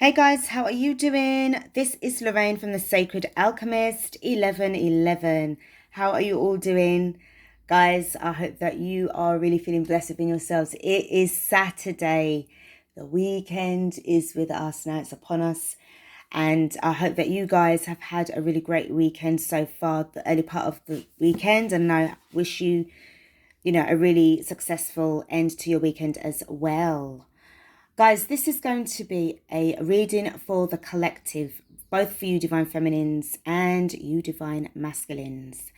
Hey guys, how are you doing? This is Lorraine from the Sacred Alchemist 1111. How are you all doing? Guys, I hope that you are really feeling blessed within yourselves. It is Saturday. The weekend is with us now, it's upon us. And I hope that you guys have had a really great weekend so far, the early part of the weekend. And I wish you, a really successful end to your weekend as well. Guys, this is going to be a reading for the collective, both for you divine feminines and you divine masculines.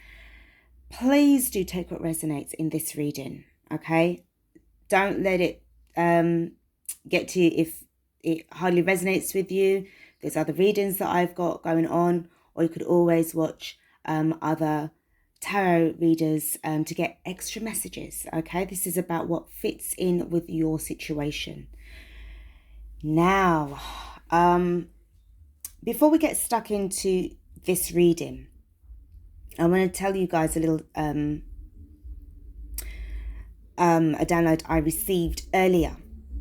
Please do take what resonates in this reading, okay? Don't let it get to you if it hardly resonates with you. There's other readings that I've got going on, or you could always watch other tarot readers to get extra messages, okay? This is about what fits in with your situation. Now, before we get stuck into this reading, I want to tell you guys a little a download I received earlier.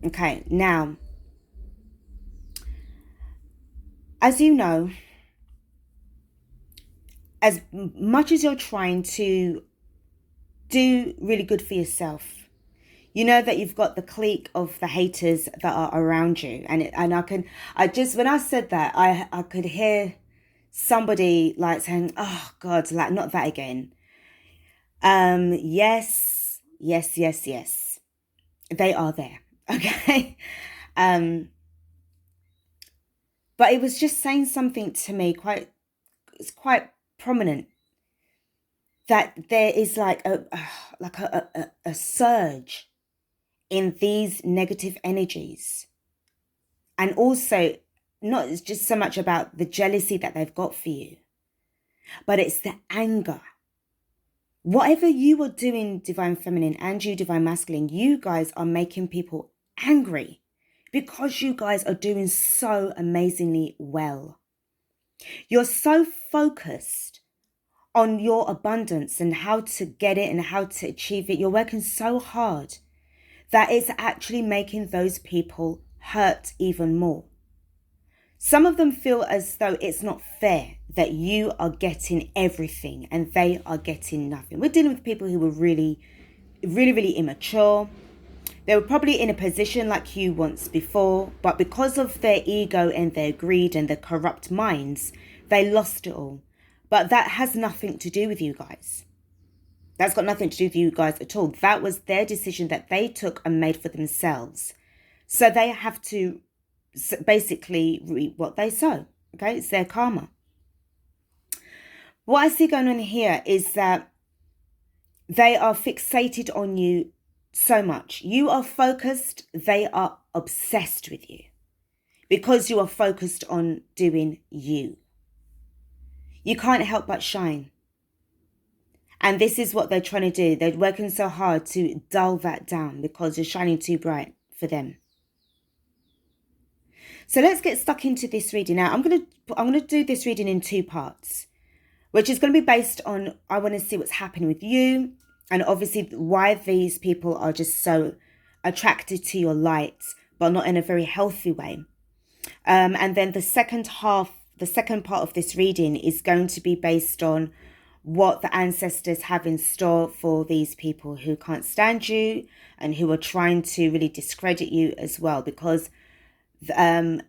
Okay, now, as you know, as much as you're trying to do really good for yourself, you know that you've got the clique of the haters that are around you. And when I said that, I could hear somebody like saying, oh God, like not that again. Yes. They are there. Okay. But it was just saying something to me it's quite prominent that there is like a surge in these negative energies. And also, not just so much about the jealousy that they've got for you, but it's the anger. Whatever you are doing, divine feminine and you divine masculine, you guys are making people angry because you guys are doing so amazingly well. You're so focused on your abundance and how to get it and how to achieve it. You're working so hard that it's actually making those people hurt even more. Some of them feel as though it's not fair that you are getting everything and they are getting nothing. We're dealing with people who were really immature. They were probably in a position like you once before, but because of their ego and their greed and their corrupt minds, they lost it all. But that has nothing to do with you guys. That's got nothing to do with you guys at all. That was their decision that they took and made for themselves. So they have to basically reap what they sow. Okay, it's their karma. What I see going on here is that they are fixated on you so much. You are focused, they are obsessed with you because you are focused on doing you. You can't help but shine. And this is what they're trying to do. They're working so hard to dull that down because you're shining too bright for them. So let's get stuck into this reading. Now, I'm going to do this reading in two parts, which is going to be based on, I want to see what's happening with you and obviously why these people are just so attracted to your light, but not in a very healthy way. And then the second part of this reading is going to be based on what the ancestors have in store for these people who can't stand you and who are trying to really discredit you as well, because there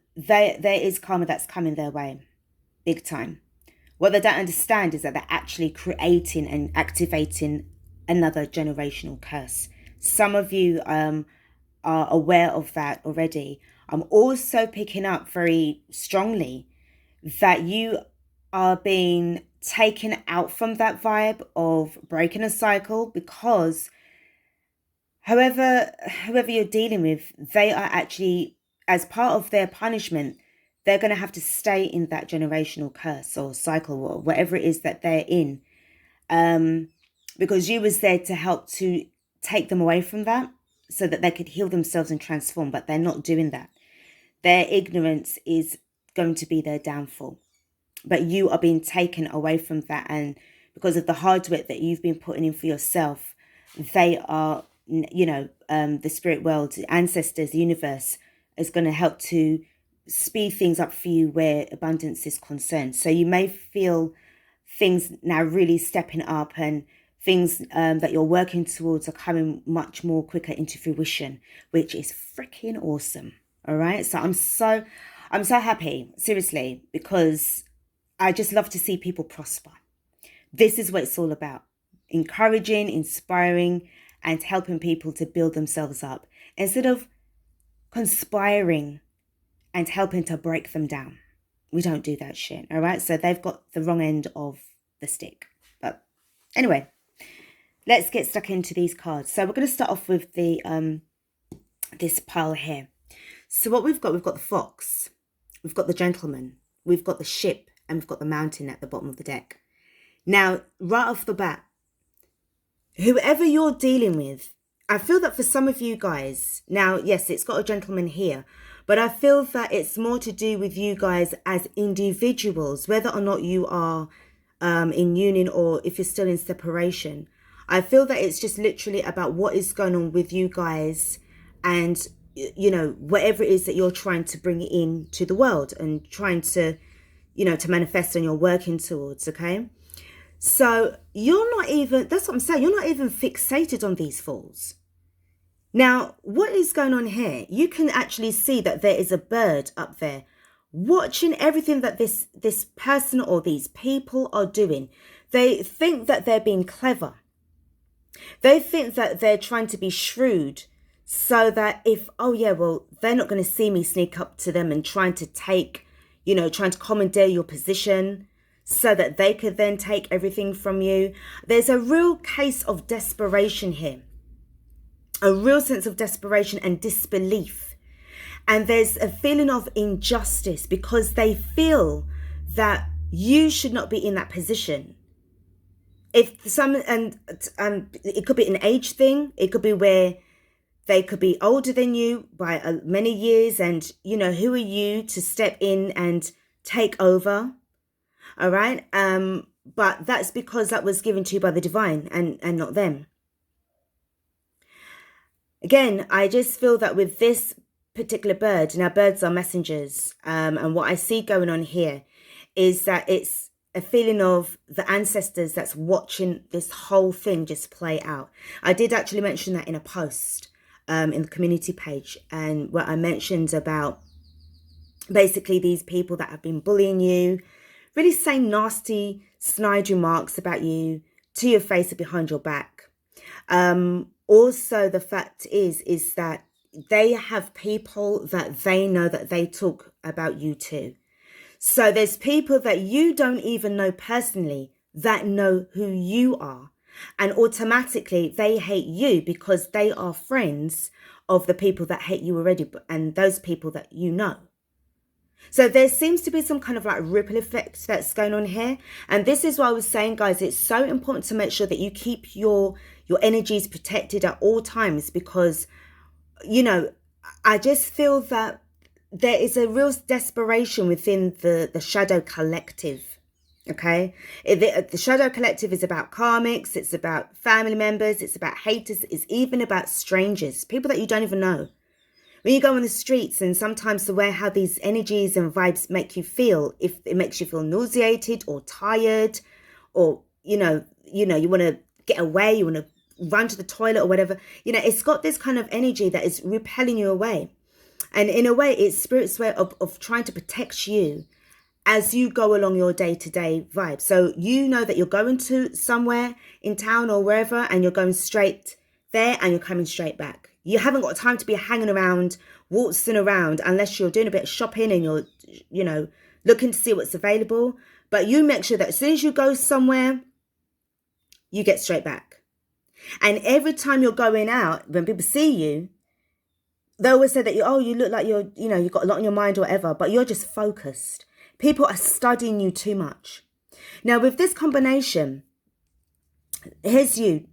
is karma that's coming their way big time. What they don't understand is that they're actually creating and activating another generational curse. Some of you are aware of that already. I'm also picking up very strongly that you are being taken out from that vibe of breaking a cycle, because whoever you're dealing with, they are actually, as part of their punishment, they're going to have to stay in that generational curse or cycle or whatever it is that they're in, because you was there to help to take them away from that so that they could heal themselves and transform, but they're not doing that. Their ignorance is going to be their downfall. But you are being taken away from that, and because of the hard work that you've been putting in for yourself, they are, the spirit world, the ancestors, the universe is going to help to speed things up for you where abundance is concerned. So you may feel things now really stepping up, and things that you're working towards are coming much more quicker into fruition, which is freaking awesome. All right. So I'm so happy, seriously, because I just love to see people prosper. This is what it's all about. Encouraging, inspiring, and helping people to build themselves up instead of conspiring and helping to break them down. We don't do that shit, all right? So they've got the wrong end of the stick. But anyway, let's get stuck into these cards. So we're going to start off with the this pile here. So what we've got the fox, we've got the gentleman, we've got the ship, and we've got the mountain at the bottom of the deck. Now, right off the bat, whoever you're dealing with, I feel that for some of you guys, now, yes, it's got a gentleman here, but I feel that it's more to do with you guys as individuals, whether or not you are in union or if you're still in separation. I feel that it's just literally about what is going on with you guys and, you know, whatever it is that you're trying to bring in to the world and trying to, you know, to manifest and you're working towards, okay? So you're not even, that's what I'm saying, you're not even fixated on these fools. Now, what is going on here? You can actually see that there is a bird up there watching everything that this person or these people are doing. They think that they're being clever. They think that they're trying to be shrewd so that if, oh yeah, well, they're not going to see me sneak up to them and trying to take, you know, trying to commandeer your position so that they could then take everything from you. There's a real case of desperation here. A real sense of desperation and disbelief. And there's a feeling of injustice because they feel that you should not be in that position. If some, and it could be an age thing. It could be where they could be older than you by many years. And, you know, who are you to step in and take over? All right. But that's because that was given to you by the divine and not them. Again, I just feel that with this particular bird, now birds are messengers, and what I see going on here is that it's a feeling of the ancestors that's watching this whole thing just play out. I did actually mention that in a post in the community page, and where I mentioned about basically these people that have been bullying you, really saying nasty, snide remarks about you to your face or behind your back. Also, the fact is that they have people that they know that they talk about you too. So there's people that you don't even know personally that know who you are. And automatically they hate you because they are friends of the people that hate you already and those people that you know. So there seems to be some kind of like ripple effect that's going on here. And this is why I was saying, guys, it's so important to make sure that you keep your energies protected at all times, because, you know, I just feel that there is a real desperation within the shadow collective. Okay, the shadow collective is about karmics, it's about family members, it's about haters, it's even about strangers, people that you don't even know. When you go on the streets, and sometimes the way how these energies and vibes make you feel, if it makes you feel nauseated or tired, or you want to get away, you want to run to the toilet or whatever, you know, it's got this kind of energy that is repelling you away. And in a way, it's spirit's way of trying to protect you as you go along your day-to-day vibe. So you know that you're going to somewhere in town or wherever, and you're going straight there and you're coming straight back. You haven't got time to be hanging around, waltzing around, unless you're doing a bit of shopping and you're, you know, looking to see what's available. But you make sure that as soon as you go somewhere, you get straight back. And every time you're going out, when people see you, they always say that you look like you've got a lot on your mind or whatever, but you're just focused. People are studying you too much. Now, with this combination, here's you.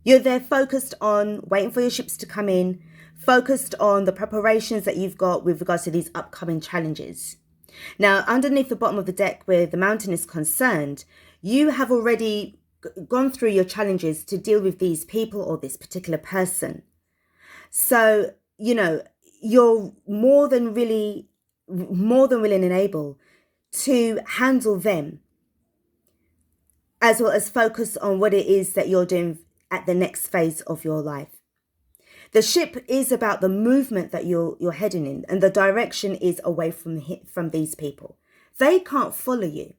You're there focused on waiting for your ships to come in, focused on the preparations that you've got with regards to these upcoming challenges. Now, underneath the bottom of the deck where the mountain is concerned, you have already gone through your challenges to deal with these people or this particular person. So, you know, you're more than willing and able to handle them, as well as focus on what it is that you're doing at the next phase of your life. The ship is about the movement that you're heading in, and the direction is away from these people. They can't follow you,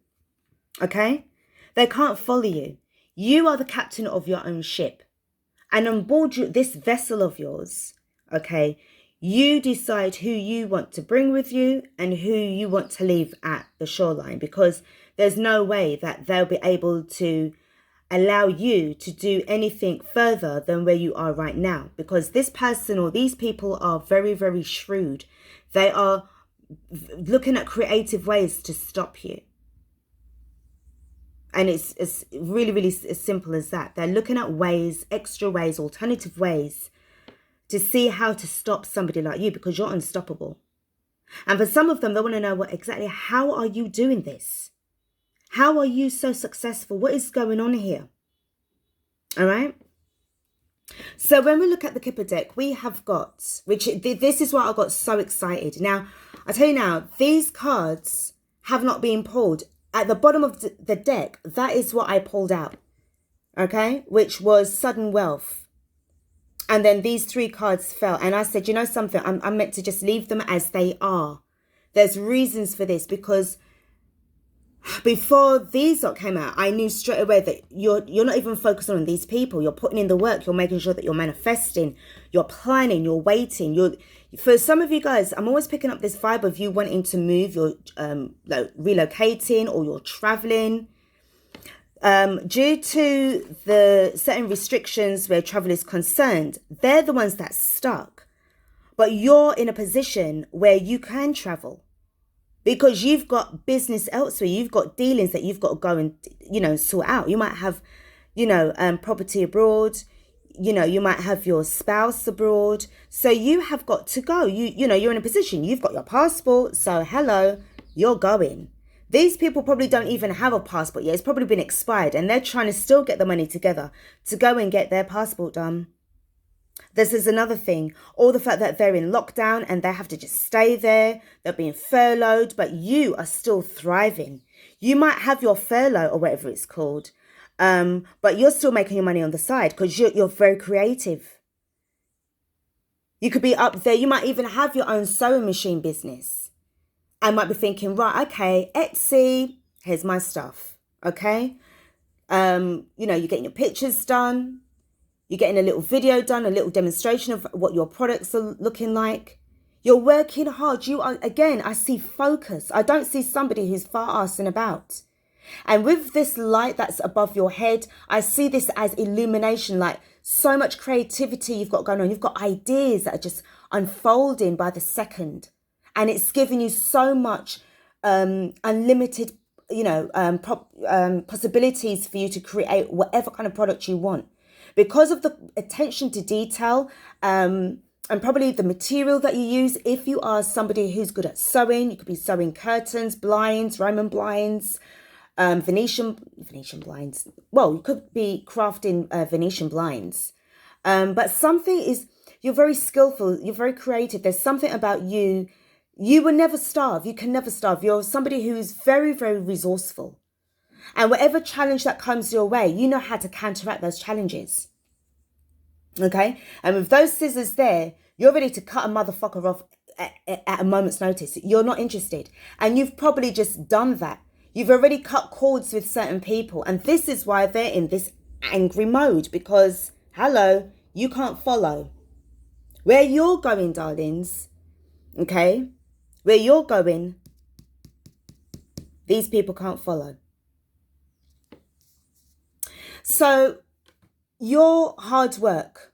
okay? They can't follow you. You are the captain of your own ship. And on board this vessel of yours, okay, you decide who you want to bring with you and who you want to leave at the shoreline, because there's no way that they'll be able to allow you to do anything further than where you are right now, because this person or these people are very, very shrewd. They are looking at creative ways to stop you. And it's really, really as simple as that. They're looking at ways, extra ways, alternative ways to see how to stop somebody like you, because you're unstoppable. And for some of them, they want to know how are you doing this? How are you so successful? What is going on here? All right. So when we look at the Kipper deck, we have got, this is why I got so excited. Now, I tell you now, these cards have not been pulled. At the bottom of the deck, that is what I pulled out. Okay. Which was sudden wealth. And then these 3 cards fell. And I said, you know something, I'm meant to just leave them as they are. There's reasons for this, because before these came out, I knew straight away that you're not even focusing on these people. You're putting in the work. You're making sure that you're manifesting. You're planning. You're waiting. For some of you guys, I'm always picking up this vibe of you wanting to move. You're like relocating, or you're traveling. Due to the certain restrictions where travel is concerned, they're the ones that stuck. But you're in a position where you can travel, because you've got business elsewhere. You've got dealings that you've got to go and, sort out. You might have, property abroad. You might have your spouse abroad. So you have got to go. You're in a position. You've got your passport. So hello, you're going. These people probably don't even have a passport yet. It's probably been expired, and they're trying to still get the money together to go and get their passport done. This is another thing. Or the fact that they're in lockdown and they have to just stay there. They're being furloughed, but you are still thriving. You might have your furlough or whatever it's called, but you're still making your money on the side because you're very creative. You could be up there. You might even have your own sewing machine business. I might be thinking, right, okay, Etsy, here's my stuff, okay? You're getting your pictures done. You're getting a little video done, a little demonstration of what your products are looking like. You're working hard. You are, again, I see focus. I don't see somebody who's far-arsing about. And with this light that's above your head, I see this as illumination, like so much creativity you've got going on. You've got ideas that are just unfolding by the second. And it's giving you so much unlimited, possibilities for you to create whatever kind of product you want. Because of the attention to detail and probably the material that you use. If you are somebody who's good at sewing, you could be sewing curtains, blinds, Roman blinds, Venetian blinds. Well, you could be crafting Venetian blinds. But something is, you're very skillful, you're very creative. There's something about you. You will never starve. You can never starve. You're somebody who's very, very resourceful. And whatever challenge that comes your way, you know how to counteract those challenges. Okay? And with those scissors there, you're ready to cut a motherfucker off at a moment's notice. You're not interested. And you've probably just done that. You've already cut cords with certain people. And this is why they're in this angry mode. Because, hello, you can't follow. Where you're going, darlings, okay? Where you're going, these people can't follow. So your hard work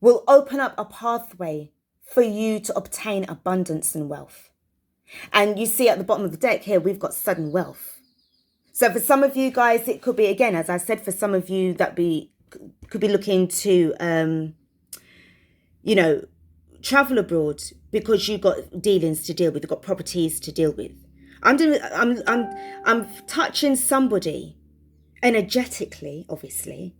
will open up a pathway for you to obtain abundance and wealth. And you see at the bottom of the deck here, we've got sudden wealth. So for some of you guys, it could be, again, as I said, for some of you that could be looking to, travel abroad because you've got dealings to deal with, you've got properties to deal with. I'm touching somebody energetically, obviously,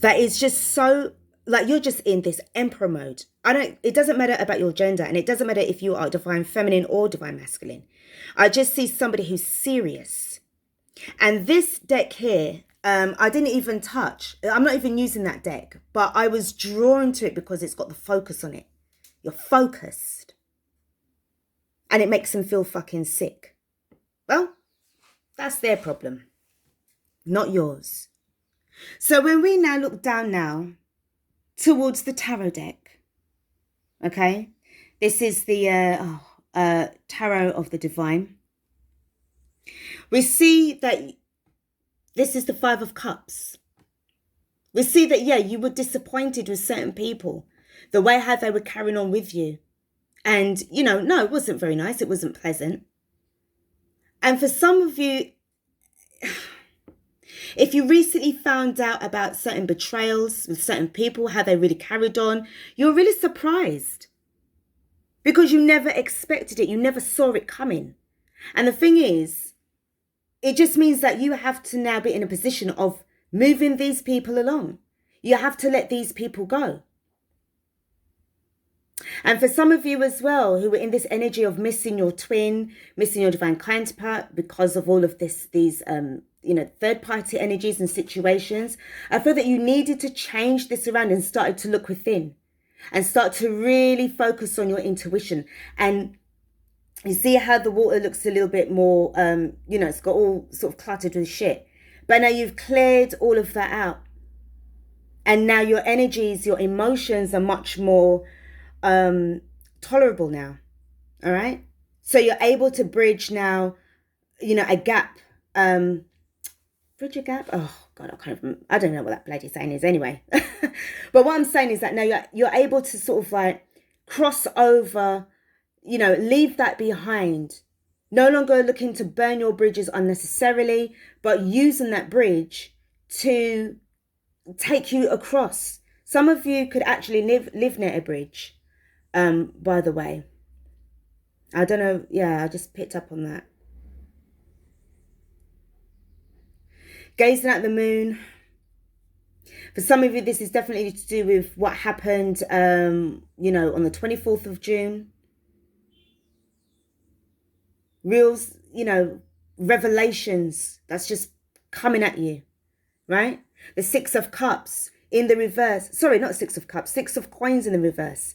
that is just so like you're just in this emperor mode. It doesn't matter about your gender, and it doesn't matter if you are divine feminine or divine masculine. I just see somebody who's serious. And this deck here, I didn't even touch. I'm not even using that deck, but I was drawn to it because it's got the focus on it. You're focused. And it makes them feel fucking sick. Well, that's their problem, not yours. So when we now look down now towards the tarot deck, okay, this is the tarot of the divine. We see that this is the 5 of Cups. We see that, yeah, you were disappointed with certain people, the way how they were carrying on with you. And, you know, no, it wasn't very nice. It wasn't pleasant. And for some of you, if you recently found out about certain betrayals with certain people, how they really carried on, you're really surprised because you never expected it. You never saw it coming. And the thing is, it just means that you have to now be in a position of moving these people along. You have to let these people go. And for some of you as well, who are in this energy of missing your twin, missing your divine counterpart because of all of these third-party energies and situations, I feel that you needed to change this around and started to look within and start to really focus on your intuition. And you see how the water looks a little bit more, it's got all sort of cluttered with shit. But now you've cleared all of that out. And now your energies, your emotions are much more tolerable now. All right? So you're able to bridge now, a gap. Bridge a gap? Oh, God, I don't know what that bloody saying is anyway. But what I'm saying is that now you're able to sort of like cross over, leave that behind. No longer looking to burn your bridges unnecessarily, but using that bridge to take you across. Some of you could actually live near a bridge, by the way. I don't know. Yeah, I just picked up on that. Gazing at the moon. For some of you, this is definitely to do with what happened, on the 24th of June. Real, revelations that's just coming at you, right? The 6 of Cups in the reverse. Sorry, not 6 of Cups, 6 of Coins in the reverse.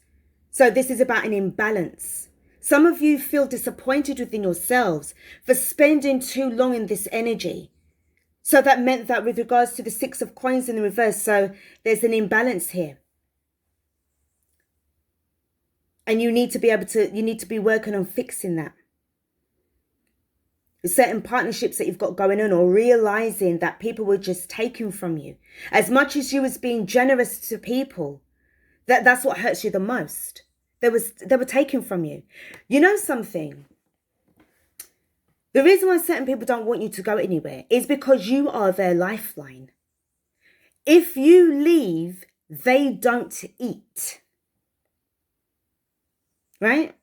So this is about an imbalance. Some of you feel disappointed within yourselves for spending too long in this energy. So that meant that with regards to the 6 of Coins in the reverse, so there's an imbalance here. And you need to be working on fixing that. There's certain partnerships that you've got going on, or realizing that people were just taken from you. As much as you was being generous to people, that's what hurts you the most. They were taken from you. You know something? The reason why certain people don't want you to go anywhere is because you are their lifeline. If you leave, they don't eat. Right?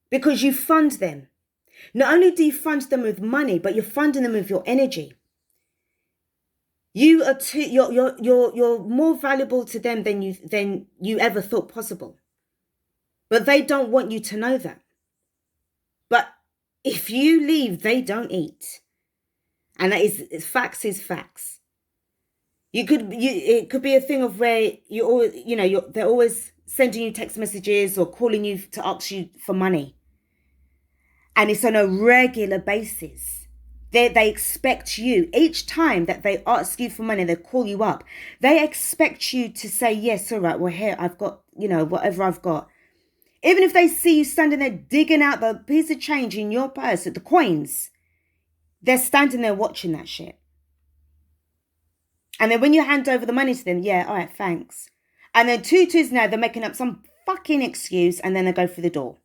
Because you fund them. Not only do you fund them with money, but you're funding them with your energy. You're more valuable to them than you ever thought possible. But they don't want you to know that. But if you leave, they don't eat. And that is facts is facts. It could be a thing of where they're always sending you text messages or calling you to ask you for money. And it's on a regular basis. They expect you, each time that they ask you for money, they call you up, they expect you to say, yes, all right, well, here, I've got, whatever I've got. Even if they see you standing there digging out the piece of change in your purse, the coins, they're standing there watching that shit. And then when you hand over the money to them, yeah, all right, thanks. And then 2 twos now, they're making up some fucking excuse, and then they go through the door.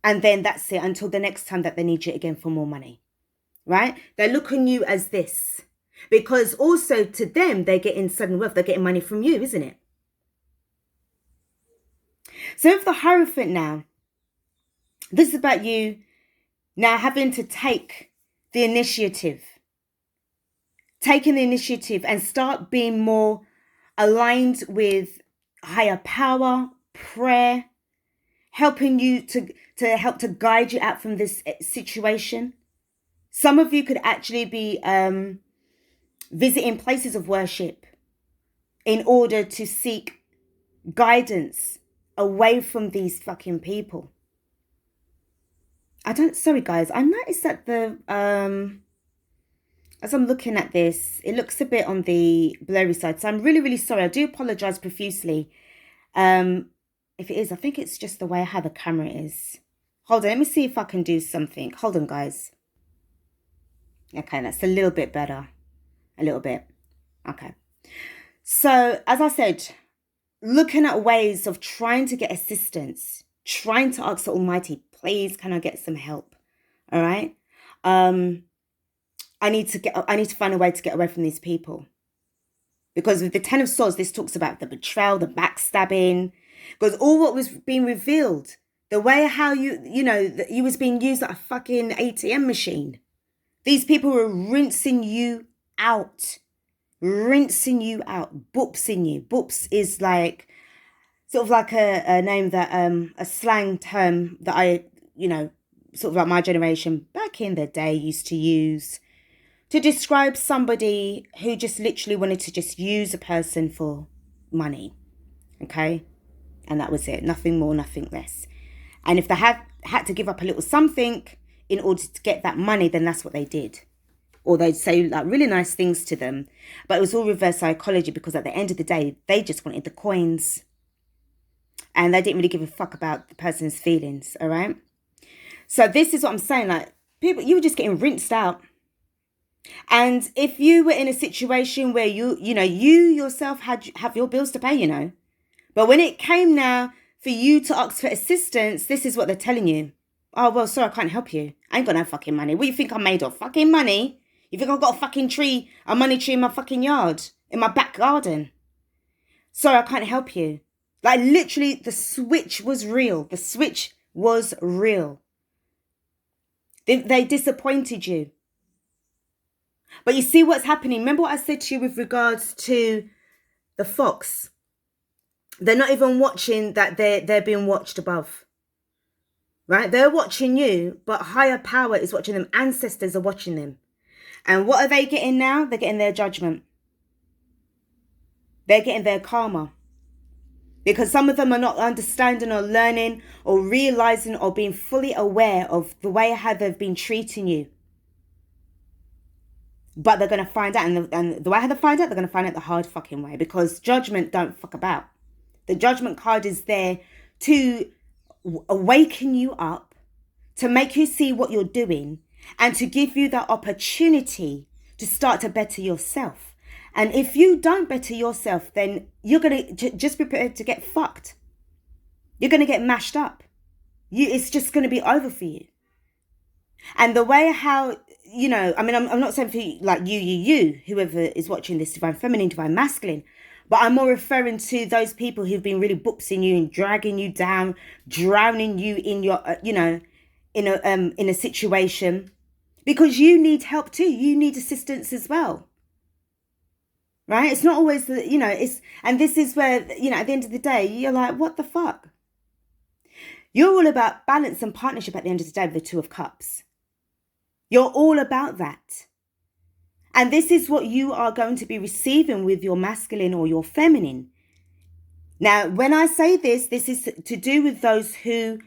And then that's it until the next time that they need you again for more money, right? They look on you as this. Because also to them, they're getting sudden wealth. They're getting money from you, isn't it? So with the Hierophant now, this is about you now having to take the initiative. Taking the initiative and start being more aligned with higher power, prayer, helping you to help to guide you out from this situation. Some of you could actually be visiting places of worship in order to seek guidance away from these fucking people. Sorry guys, I noticed that as I'm looking at this, it looks a bit on the blurry side. So I'm really, really sorry. I do apologize profusely. If it is, I think it's just the way how the camera is. Hold on, let me see if I can do something. Hold on, guys. Okay, that's a little bit better. A little bit. Okay. So, as I said, looking at ways of trying to get assistance, trying to ask the Almighty, please, can I get some help? All right. I need to find a way to get away from these people. Because with the Ten of Swords, this talks about the betrayal, the backstabbing, because all what was being revealed, the way how you was being used like a fucking ATM machine. These people were rinsing you out, boopsing you. Boops is like, sort of like a name that, a slang term that I, sort of like my generation back in the day used to use to describe somebody who just literally wanted to just use a person for money. Okay? And that was it. Nothing more, nothing less. And if they had to give up a little something in order to get that money, then that's what they did. Or they'd say like really nice things to them. But it was all reverse psychology, because at the end of the day, they just wanted the coins. And they didn't really give a fuck about the person's feelings. All right? So this is what I'm saying. Like, people, you were just getting rinsed out. And if you were in a situation where you yourself have your bills to pay, but when it came now for you to ask for assistance, this is what they're telling you. Oh, well, sorry, I can't help you. I ain't got no fucking money. What do you think I'm made of? Fucking money? You think I've got a fucking tree, a money tree in my fucking yard, in my back garden? Sorry, I can't help you. Like, literally, the switch was real. The switch was real. They disappointed you. But you see what's happening. Remember what I said to you with regards to the fox? They're not even watching that they're being watched above. Right? They're watching you, but higher power is watching them. Ancestors are watching them. And what are they getting now? They're getting their judgment. They're getting their karma. Because some of them are not understanding or learning or realizing or being fully aware of the way how they've been treating you. But they're going to find out. And the way how they find out, they're going to find out the hard fucking way. Because judgment don't fuck about. The judgment card is there to awaken you up, to make you see what you're doing, and to give you the opportunity to start to better yourself. And if you don't better yourself, then you're going to just be prepared to get fucked. You're going to get mashed up. It's just going to be over for you. And the way how, I'm not saying for you, like you, whoever is watching this, divine feminine, divine masculine, but I'm more referring to those people who've been really boopsing you and dragging you down, drowning you in your, in a situation, because you need help too. You need assistance as well. Right? It's not always and this is where, at the end of the day, you're like, what the fuck? You're all about balance and partnership at the end of the day with the Two of Cups. You're all about that. And this is what you are going to be receiving with your masculine or your feminine. Now, when I say this is to do with those who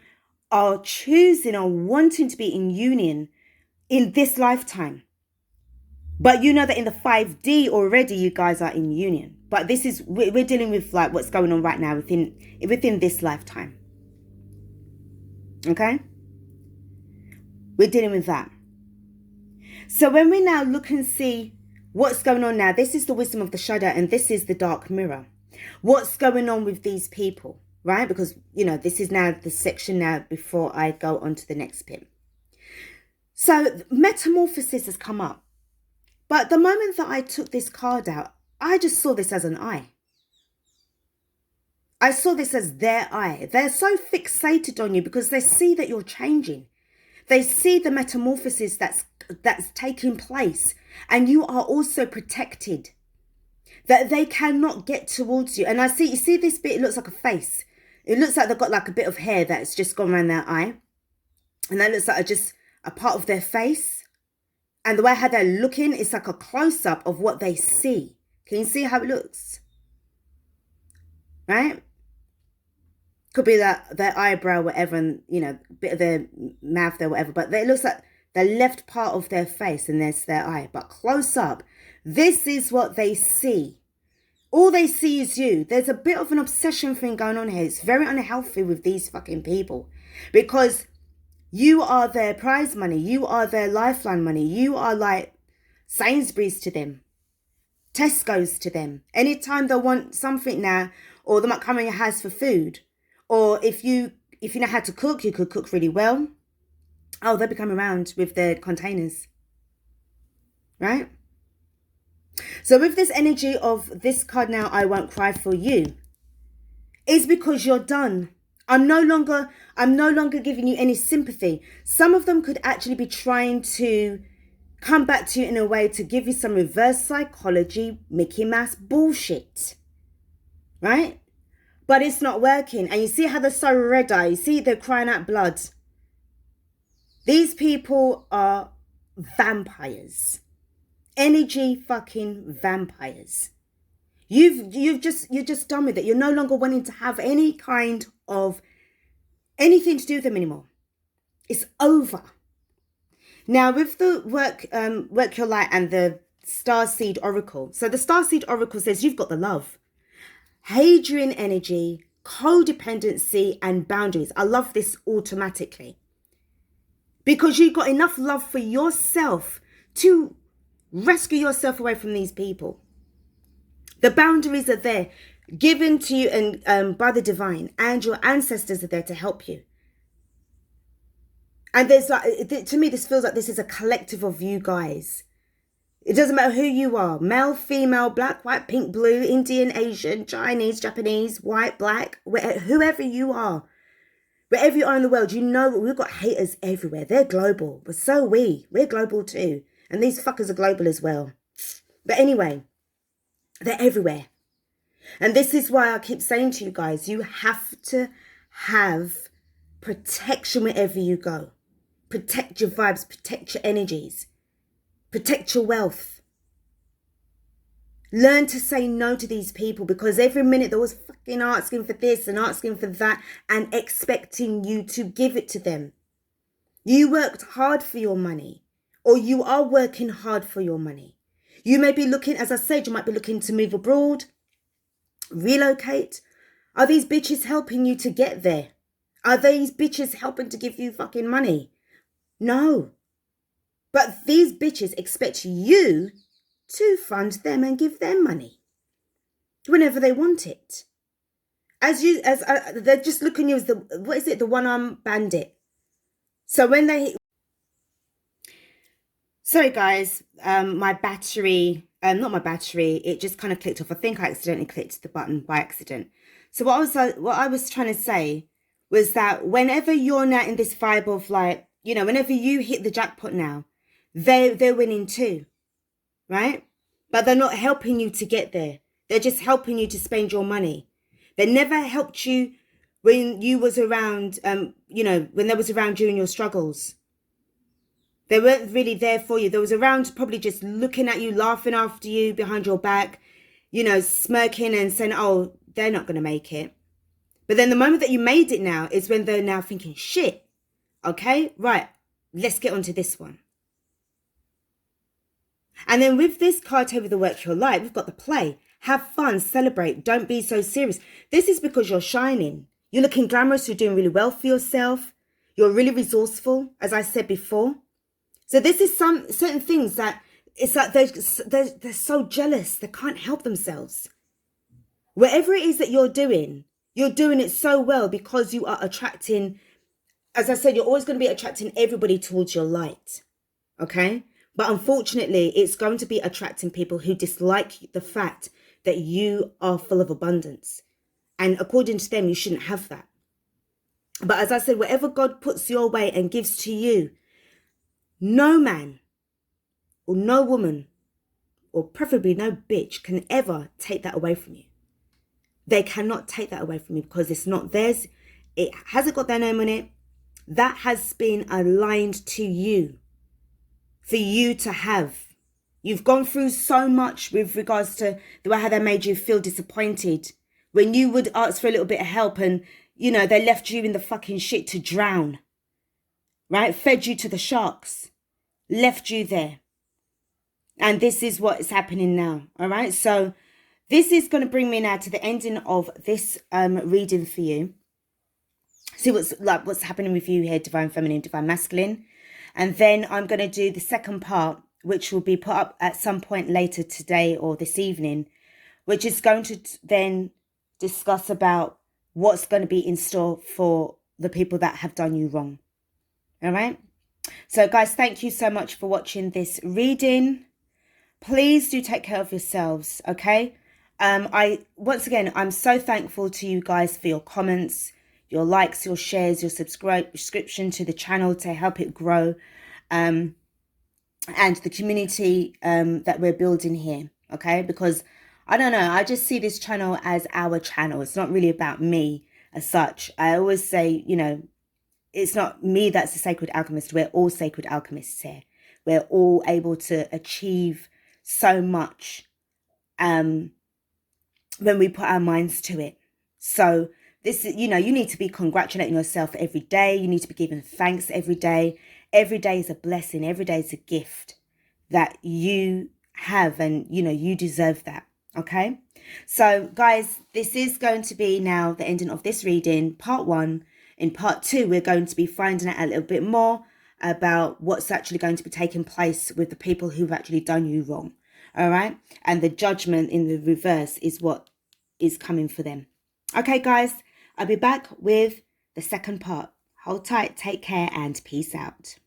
are choosing or wanting to be in union in this lifetime. But you know that in the 5D already you guys are in union. But this is, we're dealing with like what's going on right now within this lifetime. Okay? We're dealing with that. So when we now look and see what's going on now, this is the wisdom of the shadow and this is the dark mirror. What's going on with these people, right? Because, this is now the section now before I go on to the next bit. So metamorphosis has come up. But the moment that I took this card out, I just saw this as an eye. I saw this as their eye. They're so fixated on you because they see that you're changing. They see the metamorphosis that's taking place, and you are also protected. that they cannot get towards you. And you see this bit, it looks like a face. It looks like they've got like a bit of hair that's just gone around their eye. And that looks like just a part of their face. And the way how they're looking, it's like a close-up of what they see. Can you see how it looks? Right? Could be that their eyebrow, whatever, and, you know, a bit of their mouth there, whatever. But it looks like the left part of their face, and there's their eye. But close up, this is what they see. All they see is you. There's a bit of an obsession thing going on here. It's very unhealthy with these fucking people. Because you are their prize money. You are their lifeline money. You are like Sainsbury's to them. Tesco's to them. Anytime they want something now, or they might come in your house for food. Or if you know how to cook, you could cook really well. Oh, they'll be coming around with their containers. Right? So with this energy of this card now, I won't cry for you, is because you're done. I'm no longer giving you any sympathy. Some of them could actually be trying to come back to you in a way to give you some reverse psychology, Mickey Mouse bullshit. Right? But it's not working. And you see how they're so red-eyed. You see they're crying out blood. These people are vampires. Energy fucking vampires. You're just done with it. You're no longer wanting to have any kind of anything to do with them anymore. It's over. Now with the work your light and the Starseed Oracle. So the Starseed Oracle says you've got the love. Hadrian energy, codependency, and boundaries. I love this automatically. Because you've got enough love for yourself to rescue yourself away from these people. The boundaries are there, given to you and by the divine, and your ancestors are there to help you. And there's like, to me, this feels like this is a collective of you guys. It doesn't matter who you are, male, female, black, white, pink, blue, Indian, Asian, Chinese, Japanese, white, black, whoever you are. Wherever you are in the world, you know we've got haters everywhere. They're global, but so we're global too. And these fuckers are global as well. But anyway, they're everywhere. And this is why I keep saying to you guys, you have to have protection wherever you go. Protect your vibes, protect your energies, protect your wealth. Learn to say no to these people, because every minute they're always fucking asking for this and asking for that and expecting you to give it to them. You worked hard for your money, or you are working hard for your money. You may be looking, as I said, you might be looking to move abroad, relocate. Are these bitches helping you to get there? Are these bitches helping to give you fucking money? No. But these bitches expect you to fund them and give them money whenever they want it. They're just looking at you as the one-arm bandit. So when they... Sorry guys, my battery, not my battery, it just kind of clicked off. I think I accidentally clicked the button by accident. So what I was trying to say was that whenever you're now in this vibe of like, you know, whenever you hit the jackpot now, they're winning too, right? But they're not helping you to get there. They're just helping you to spend your money. They never helped you when you was around, you know, when they was around during your struggles. They weren't really there for you. They was around probably just looking at you, laughing after you behind your back, you know, smirking and saying, oh, they're not going to make it. But then the moment that you made it now is when they're now thinking, shit, okay, right, let's get on to this one. And then with this card over the work your life, we've got the play. Have fun, celebrate, don't be so serious. This is because you're shining. You're looking glamorous, you're doing really well for yourself. You're really resourceful, as I said before. So this is some certain things that it's like they're so jealous, they can't help themselves. Whatever it is that you're doing it so well because you are attracting, as I said, you're always going to be attracting everybody towards your light. Okay? But unfortunately, it's going to be attracting people who dislike the fact that you are full of abundance. And according to them, you shouldn't have that. But as I said, whatever God puts your way and gives to you, no man or no woman or preferably no bitch, can ever take that away from you. They cannot take that away from you because it's not theirs. It hasn't got their name on it. That has been aligned to you for you to have. You've gone through so much with regards to the way how they made you feel disappointed when you would ask for a little bit of help and, you know, they left you in the fucking shit to drown, right? Fed you to the sharks, left you there. And this is what is happening now, all right? So this is going to bring me now to the ending of this reading for you. See what's happening with you here, Divine Feminine, Divine Masculine. And then I'm going to do the second part, which will be put up at some point later today or this evening, which is going to then discuss about what's going to be in store for the people that have done you wrong. All right? So, guys, thank you so much for watching this reading. Please do take care of yourselves, okay? Once again, I'm so thankful to you guys for your comments, your likes, your shares, your subscription to the channel to help it grow, and the community that we're building here, okay? Because I don't know, I just see this channel as our channel. It's not really about me as such. I always say, you know, it's not me that's a sacred alchemist. We're all sacred alchemists here. We're all able to achieve so much when we put our minds to it. So this is, you know, you need to be congratulating yourself every day. You need to be giving thanks every day. Every day is a blessing. Every day is a gift that you have, and, you know, you deserve that. Okay. So guys, this is going to be now the ending of this reading, part 1. In part 2, we're going to be finding out a little bit more about what's actually going to be taking place with the people who've actually done you wrong. All right. And the judgment in the reverse is what is coming for them. Okay, guys, I'll be back with the second part. Hold tight, take care, and peace out.